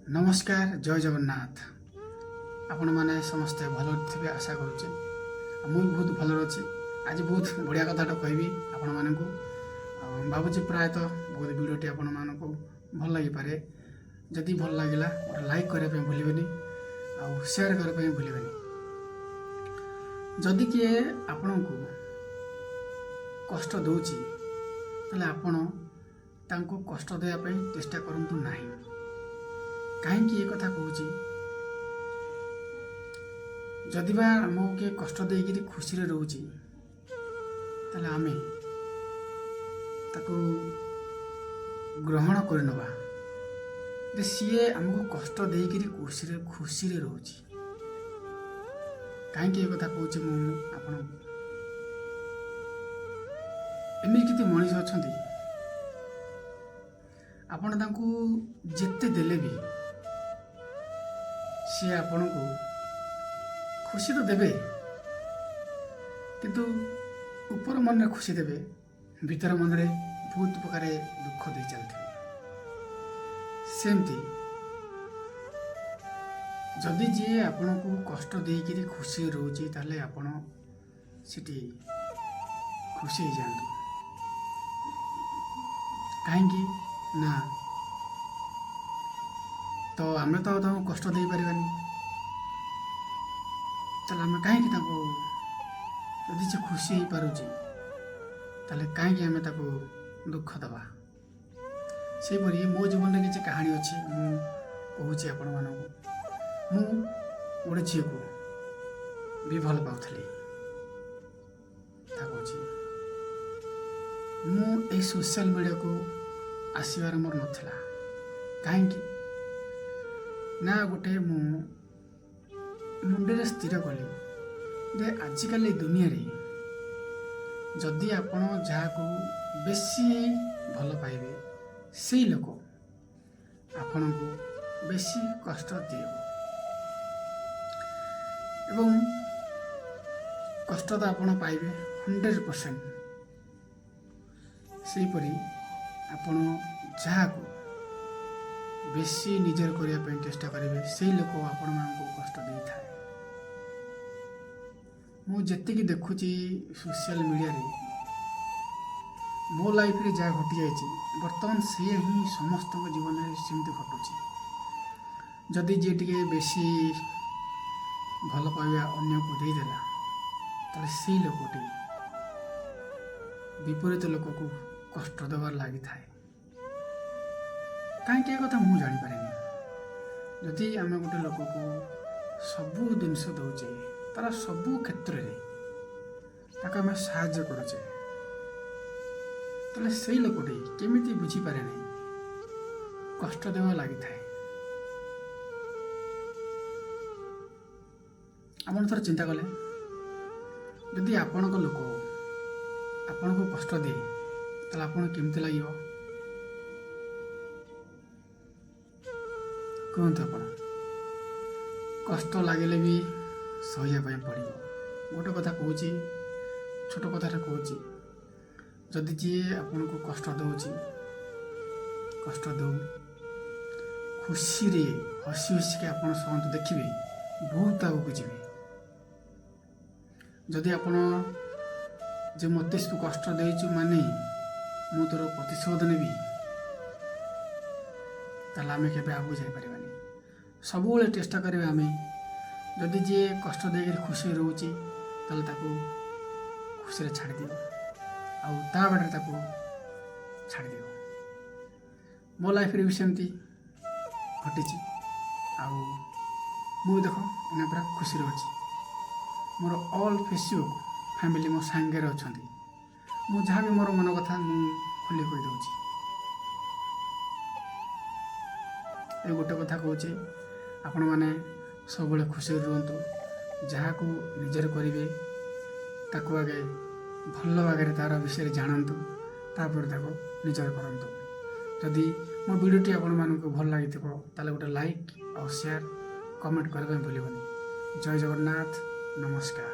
नमस्कार जय जगन्नाथ। आपण मैंने समस्ते भल थे आशा करुचे। मुझे बहुत भल अच्छी। आज बहुत बढ़िया कथाटा कहबी आपण मानक भावुँ प्रायतः बहुत वीडियोटी आपण मानक भल लगिपे। जदि भल लगे गोटे लाइक करने भूलें आउ सेयार करने भूलें। जदि किए आपण को कष्ट दूची ताले आपण तांको कष्ट देवाई चेष्टा करंतु नहीं। कहीं ये कथा कहूँ जदि बा आमको किए कष्ट देकर खुशी रोचे ताले आमे ताको ग्रहण करनवा जे सीए आमको कष्ट देकर खुशी रोचे। कहीं ये कथा कहूँ मुझे एमती कितने मनीष अच्छा आपण तांको जेते देले भी सी आपण को खुशी तो देवे किंतु ऊपर मन रे खुशी देवे भीतर मन रे बहुत प्रकार दुख दे चलते। सेमती जदि जी आपण को कष्ट देकर खुशी रोचे ताले आपण सिटी खुशी हो जातु। कहीं ना तो आम तो कष्ट दे पारानी चल आम कहीं जदि से खुशी हो पारुची ताले कहीं आम दुख दबा। से मो जीवन में किसी कहानी अच्छी मुझे आपण मानक मु गोटे झी को भी भल पाऊली मु सोशल मीडिया को आसबार मोर नाला कहीं ना गोटे मुंडे स्थिर कली जे आजिकल दुनिया रे जदि आपण जहाँ को बेसी भल पाइबे से लोक आपण को बेसी कष्ट दियो एवं कष्ट तो आपण पाइबे 100%। सेहीपरि आपण जहाँ को बेसी निजर करने चेष्टा करेंगे से लोक आपण मानक कष्ट दे था। मुझे देखुची सोशल मीडिया रे मो लाइफ रे जहाँ घटी जाए बर्तमान से ही समस्त जीवन में सेमती घटुची। जदि जी टे बेसी भल पाइबा अन्य को देदेला ताले से लोकटी विपरीत लोक को कष्ट देवार लगी थाए। कहीं कथा मुझे जापारे जदि आम गोटे लोक को सबू जिनस दौचे तार सबू क्षेत्र में आम साहाय्य करुचे ताले से लोकटी केमिति बुझीपारे नहीं कष्ट देवा लगी थाए। आपण थोड़ा चिंता कले जदि आपण लोक आपण को कष्ट दे ताले आपण केमती लगे कहतु। आप कष्ट लगे भी सहापी पड़ो। गोटे कथा कहूँ छोट कथा कहूँ जदि जी आपन को कष्ट दौची कष्ट दो खुशी रे हसी हसी के आप सहतु देखिए बहुत आगे जी। जदि आपण जो मत कष्ट देचु माने मु तोर प्रतिशोध नेबी ताले आम के आगू जापारानी सब चेष्टा करें। आम जदि जी कष्ट देकर खुशी रोचे ताले खुशी छाड़ दियो आउ ता बाटे छाड़ दियो। मो लाइफ रे भी सेमती घटी मु देख एना पूरा खुशी अच्छी मोर ऑल फेसबुक फैमिली मो सांगे अच्छा मु जहाँ भी मोर मन कथा खुली कहीदे। ये गोटे कथा कहूँ आपण मैंने सब खुशी रुहतु जहाँ को निजर करेंगे ताको आगे भल भागे तार विषय जानतु तापर निजर करतु। जदि मो वीडियोटी आपण मानक भल लगी ताले गोटे लाइक और शेयर कमेंट करने भूलबनी। जय जगन्नाथ नमस्कार।